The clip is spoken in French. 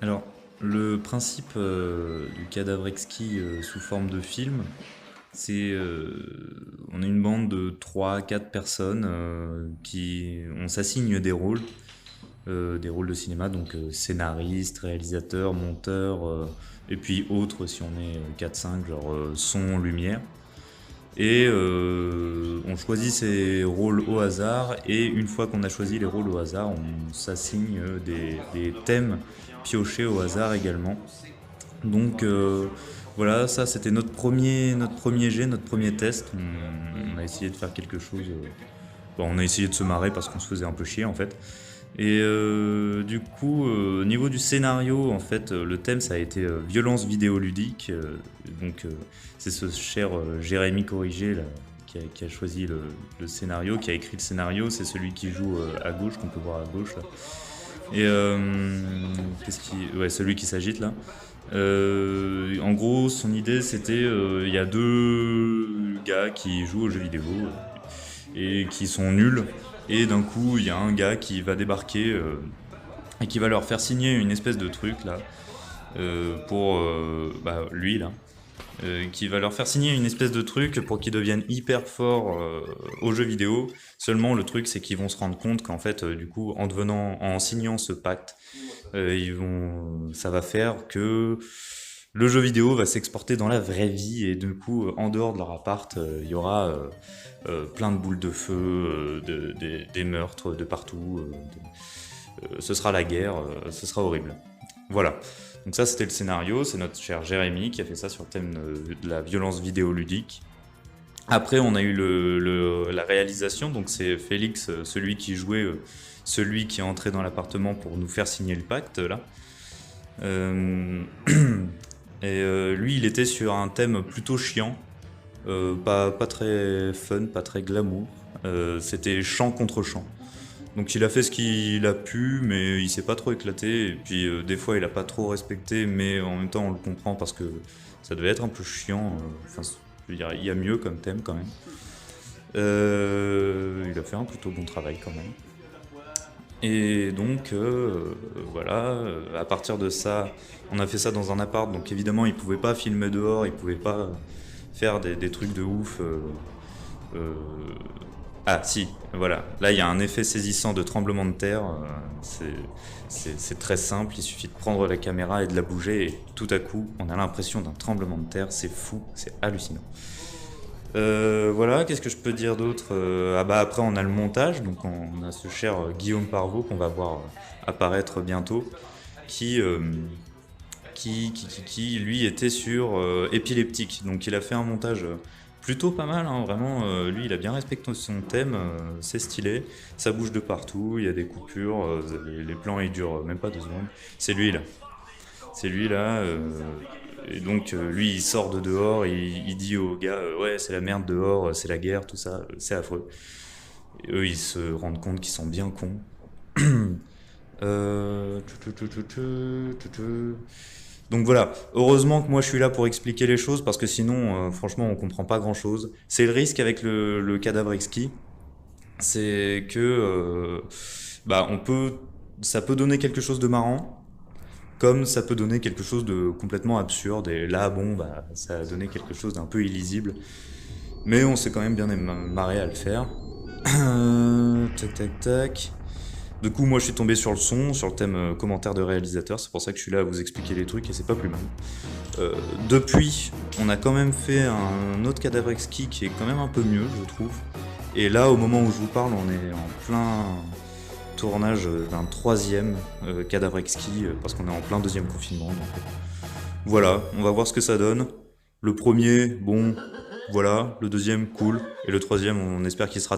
Alors, le principe du cadavre exquis sous forme de film, c'est on est une bande de trois, quatre personnes on s'assigne des rôles de cinéma, donc scénariste, réalisateur, monteur, et puis autres si on est 4-5, genre son, lumière. Et on choisit ces rôles au hasard, et une fois qu'on a choisi les rôles au hasard, on s'assigne des thèmes piochés au hasard également. Donc voilà, ça c'était notre premier jet, notre premier test. On a essayé de faire quelque chose. Bon, on a essayé de se marrer parce qu'on se faisait un peu chier en fait. Et du coup, au niveau du scénario, en fait, le thème ça a été violence vidéoludique. Donc c'est ce cher Jérémy Corrigé là, qui a choisi le scénario, qui a écrit le scénario. C'est celui qui joue à gauche, qu'on peut voir à gauche là. Et ouais, celui qui s'agite là. En gros, son idée c'était, il y a deux gars qui jouent aux jeux vidéo et qui sont nuls. Et d'un coup, il y a un gars qui va débarquer et qui va leur faire signer une espèce de truc là pour lui là, qui va leur faire signer une espèce de truc pour qu'ils deviennent hyper forts aux jeux vidéo. Seulement le truc c'est qu'ils vont se rendre compte qu'en fait du coup en signant ce pacte, ça va faire que le jeu vidéo va s'exporter dans la vraie vie et du coup en dehors de leur appart il y aura plein de boules de feu, des meurtres de partout, ce sera la guerre, ce sera horrible. Voilà. Donc ça c'était le scénario, c'est notre cher Jérémy qui a fait ça sur le thème de la violence vidéoludique. Après on a eu la réalisation, donc c'est Félix, celui qui jouait, celui qui est entré dans l'appartement pour nous faire signer le pacte là. Euh, lui il était sur un thème plutôt chiant, pas très fun, pas très glamour. C'était chant contre chant. Donc il a fait ce qu'il a pu, mais il s'est pas trop éclaté. Et puis des fois il a pas trop respecté, mais en même temps on le comprend parce que ça devait être un peu chiant. Enfin, je veux dire, il y a mieux comme thème quand même. Il a fait un plutôt bon travail quand même. Et donc voilà, à partir de ça, on a fait ça dans un appart, donc évidemment il pouvait pas filmer dehors, il pouvait pas faire des trucs de ouf. Euh, Ah si, voilà. Là, il y a un effet saisissant de tremblement de terre. C'est très simple, il suffit de prendre la caméra et de la bouger et tout à coup, on a l'impression d'un tremblement de terre. C'est fou, c'est hallucinant. Voilà, qu'est-ce que je peux dire d'autre? Ah bah après, on a le montage, donc on a ce cher Guillaume Parvot qu'on va voir apparaître bientôt, qui, euh, qui, lui était sur épileptique. Donc il a fait un montage plutôt pas mal, hein, vraiment. Lui, il a bien respecté son thème, c'est stylé. Ça bouge de partout, il y a des coupures, les plans ils durent même pas 2 secondes. C'est lui là. C'est lui là. Et donc lui, il sort de dehors, il dit aux gars, ouais, c'est la merde dehors, c'est la guerre, tout ça, c'est affreux. Et eux, ils se rendent compte qu'ils sont bien cons. Euh, Donc voilà, heureusement que moi je suis là pour expliquer les choses parce que sinon, franchement, on comprend pas grand chose. C'est le risque avec le cadavre exquis, c'est que ça peut donner quelque chose de marrant, comme ça peut donner quelque chose de complètement absurde. Et là, bon, bah, ça a donné quelque chose d'un peu illisible, mais on s'est quand même bien marré à le faire. Tac tac tac. Du coup, moi je suis tombé sur le son, sur le thème commentaire de réalisateur, c'est pour ça que je suis là à vous expliquer les trucs et c'est pas plus mal. Depuis, on a quand même fait un autre cadavre exquis qui est quand même un peu mieux, je trouve. Et là, au moment où je vous parle, on est en plein tournage d'un troisième cadavre exquis parce qu'on est en plein deuxième confinement. Donc, voilà, on va voir ce que ça donne. Le premier, bon, voilà. Le deuxième, cool. Et le troisième, on espère qu'il sera